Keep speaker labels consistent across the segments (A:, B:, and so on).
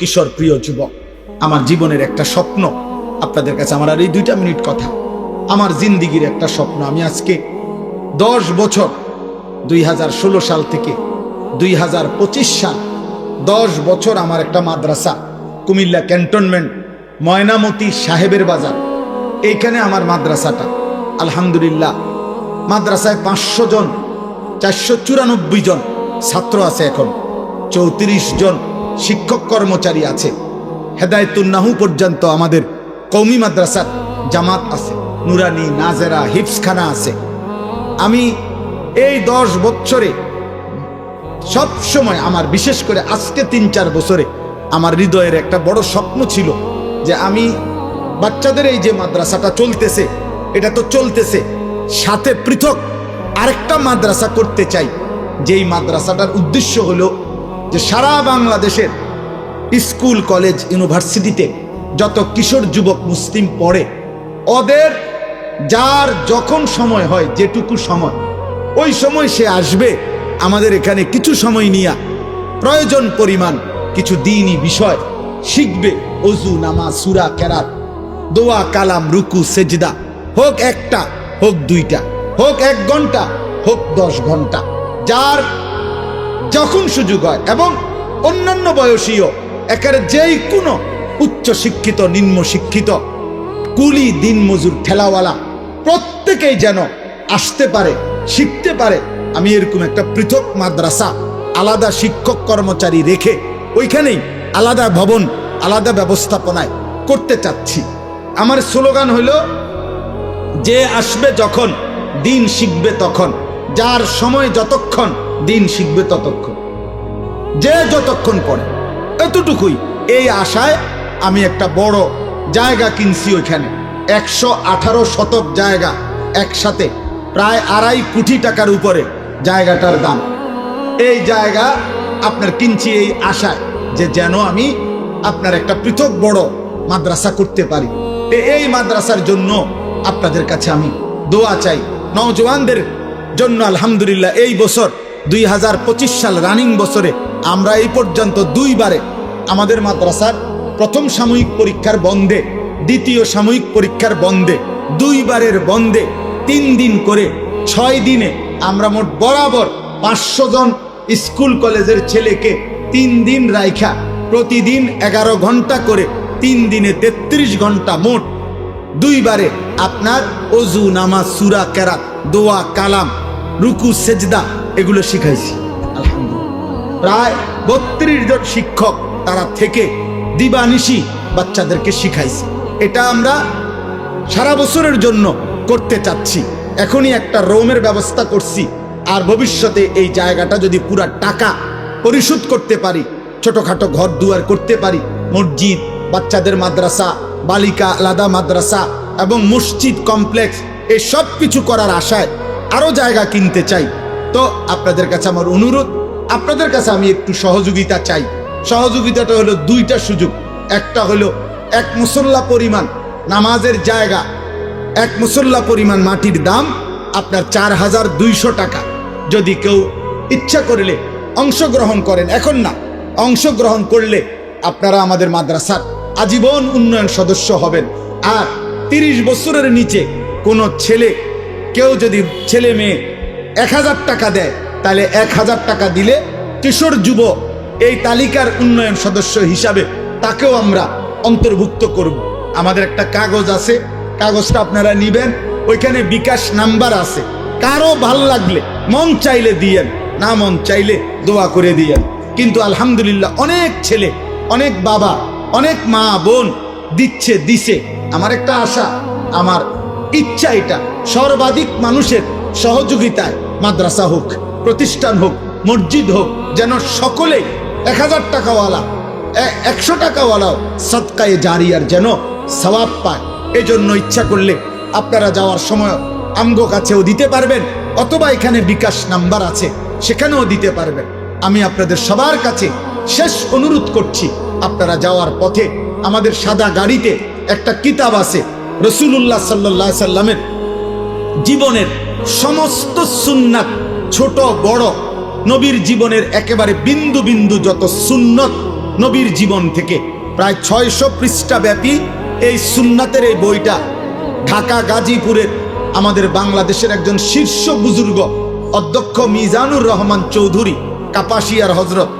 A: কিশোর প্রিয় যুবক, আমার জীবনের একটা স্বপ্ন আপনাদের কাছে, আমার আর এই 2 মিনিট কথা, আমার জিন্দিগির একটা স্বপ্ন। আমি আজকে 10 বছর 2016 সাল থেকে 2025 সাল 10 বছর আমার একটা মাদ্রাসা কুমিল্লা ক্যান্টনমেন্ট ময়নামতি সাহেবের বাজার, এইখানে আমার মাদ্রাসাটা। আলহামদুলিল্লাহ মাদ্রাসায় 500 জন 494 জন ছাত্র আছে, এখন 34 জন শিক্ষক কর্মচারী আছে। হেদায়েতুন্নাহু পর্যন্ত আমাদের কওমি মাদ্রাসার জামাত আছে, নুরানি, নাজেরা, হিফজখানা আছে। আমি এই 10 বছরে সব সময় আমার, বিশেষ করে আজকে 3-4 বছরে আমার হৃদয়ের একটা বড় স্বপ্ন ছিল যে আমি বাচ্চাদের এই যে মাদ্রাসাটা চলতেছে, এটা তো চলতেছে, সাথে পৃথক আরেকটা মাদ্রাসা করতে চাই। যেই মাদ্রাসাটার উদ্দেশ্য হলো যে সারা বাংলাদেশের স্কুল, কলেজ, ইউনিভার্সিটিতে যত কিশোর যুবক মুসলিম পড়ে, ওদের যার যখন সময় হয়, যেটুকু সময়, ওই সময় সে আসবে আমাদের এখানে, কিছু সময় নিয়ে প্রয়োজন পরিমাণ কিছু দ্বীনি বিষয় শিখবে। ওযু, নামাজ, সূরা, কেরাত, দোয়া, কালাম, রুকু, সেজদা, হোক একটা, হোক 2টা, হোক 1 ঘন্টা, হোক 10 ঘন্টা, যার যখন সুযোগ হয়। এবং অন্যান্য বয়সীও একেবারে যেই কোনো উচ্চ শিক্ষিত, নিম্ন শিক্ষিত, কুলি, দিন মজুর, ঠেলাওয়ালা, প্রত্যেকেই যেন আসতে পারে, শিখতে পারে। আমি এরকম একটা পৃথক মাদ্রাসা আলাদা শিক্ষক কর্মচারী রেখে ওইখানেই আলাদা ভবন, আলাদা ব্যবস্থাপনায় করতে চাচ্ছি। আমার স্লোগান হলো, যে আসবে যখন, দিন শিখবে তখন, যার সময় যতক্ষণ, দিন শিখবে ততক্ষণ, যে যতক্ষণ পড়ে, এতটুকুই। এই আশায় আমি একটা বড় জায়গা কিনছি, ওইখানে 118 শতক জায়গা, একসাথে প্রায় 2.5 কোটি টাকার উপরে জায়গাটার দাম। এই জায়গা আপনার কিনছি এই আশায় যে যেন আমি আপনার একটা পৃথক বড় মাদ্রাসা করতে পারি। এই মাদ্রাসার জন্য আপনাদের কাছে আমি দোয়া চাই, নওজওয়ানদের জন্য। আলহামদুলিল্লাহ এই বছর 2025 সাল রানিং বছরে আমরা এই পর্যন্ত 2 বারে আমাদের মাদ্রাসার প্রথম সাময়িক পরীক্ষার বন্ধে, দ্বিতীয় সাময়িক পরীক্ষার বন্ধে, 2 বারের বন্ধে 3 দিন করে 6 দিনে আমরা মোট বরাবর 500 জন স্কুল কলেজের ছেলেকে 3 দিন রাইখা প্রতিদিন 11 ঘন্টা করে 3 দিনে 33 ঘন্টা, মোট 2 বারে আপনার ওযু, নামাজ, সূরা, কেরাত, দোয়া, কালাম, রুকু, সেজদা এগুলো শিখাইছি। আলহামদুলিল্লাহ প্রায় 32 জন শিক্ষক তারা থেকে দিবানিশি বাচ্চাদেরকে শিখাইছে। এটা আমরা সারা বছরের জন্য করতে চাচ্ছি। এখনই একটা রুমের ব্যবস্থা করছি, আর ভবিষ্যতে এই জায়গাটা যদি পুরা টাকা পরিশোধ করতে পারি, ছোটখাটো ঘর দুয়ার করতে পারি, মসজিদ, বাচ্চাদের মাদ্রাসা, বালিকা আলাদা মাদ্রাসা এবং মসজিদ কমপ্লেক্স, এই সব কিছু করার আশায় আরো জায়গা কিনতে চাই। তো আপনাদের কাছে আমার অনুরোধ, আপনাদের কাছে আমি একটু সহযোগিতা চাই। সহযোগিতাটা হলো 2টা সুযোগ। একটা হলো 1 মুসল্লা পরিমাণ নামাজের জায়গা, 1 মুসল্লা পরিমাণ মাটির দাম আপনার 4200 টাকা। যদি কেউ ইচ্ছা করলে অংশগ্রহণ করেন, এখন না, অংশগ্রহণ করলে আপনারা আমাদের মাদ্রাসার আজীবন উন্নয়ন সদস্য হবেন। আর 30 বছরের নিচে কোনো ছেলে, কেউ যদি ছেলে মেয়ে 1000 টাকা দেয়, তাহলে 1000 টাকা দিলে কিশোর যুব এই তালিকার উন্নয়ন সদস্য হিসাবে তাকেও আমরা অন্তর্ভুক্ত করব। আমাদের একটা কাগজ আছে, কাগজটা আপনারা নিবেন, ওইখানে বিকাশ নাম্বার আছে। কারো ভাল লাগলে মন চাইলে দিয়েন, না মন চাইলে দোয়া করে দিয়েন। কিন্তু আলহামদুলিল্লাহ অনেক ছেলে, অনেক বাবা, অনেক মা বোন দিছে। আমার একটা আশা, আমার ইচ্ছা, এটা সর্বাধিক মানুষের সহযোগিতায় মাদ্রাসা হোক, প্রতিষ্ঠান হোক, মসজিদ হোক, যেন সকলে 1000 টাকাওয়ালা, 100 টাকাওয়ালাও সদকায়ে জারিয়ার যেন সওয়াব পায়। এই জন্য ইচ্ছা করলে আপনারা যাওয়ার সময় আমগো কাছেও দিতে পারবেন, অথবা এখানে বিকাশ নাম্বার আছে, সেখানেও দিতে পারবেন। আমি আপনাদের সবার কাছে শেষ অনুরোধ করছি, আপনারা যাওয়ার পথে আমাদের সাদা গাড়িতে একটা কিতাব আছে, রাসূলুল্লাহ সাল্লাল্লাহু আলাইহি সাল্লামের জীবনের সমস্ত সুন্নাত, ছোট বড়, নবীর জীবনের একেবারে বিন্দু বিন্দু যত সুন্নত নবীর জীবন থেকে প্রায় 600 পৃষ্ঠা ব্যাপী এই সুন্নাতের এই বইটা ঢাকা গাজীপুরের আমাদের বাংলাদেশের একজন শীর্ষ বুজুর্গ অধ্যক্ষ মিজানুর রহমান চৌধুরী কাপাসিয়ার হজরত,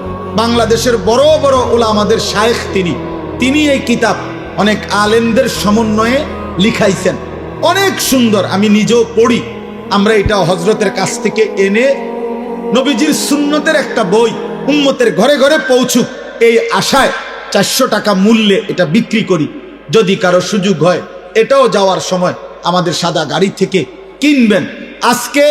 A: বাংলাদেশের বড় বড় ওলামাদের শায়েখ, তিনি এই কিতাব অনেক আলেমদের সমন্বয়ে লিখাইছেন। অনেক সুন্দর, আমি নিজেও পড়ি। আমরা এটা হজরতের কাছ থেকে এনে নবীজির সুন্নতের একটা বই উম্মতের ঘরে ঘরে পৌঁছুক এই আশায় 400 টাকা মূল্যে এটা বিক্রি করি। যদি কারো সুযোগ হয় এটাও যাওয়ার সময় আমাদের সাদা গাড়ি থেকে কিনবেন। আজকে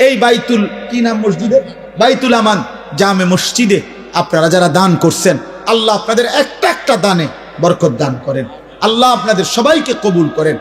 A: এই বাইতুল কি নাম মসজিদের, বাইতুল আমান জামে মসজিদে আপনারা যারা দান করছেন, আল্লাহ আপনাদের একটা একটা দানে বরকত দান করেন। আল্লাহ আপনাদের সবাইকে কবুল করেন।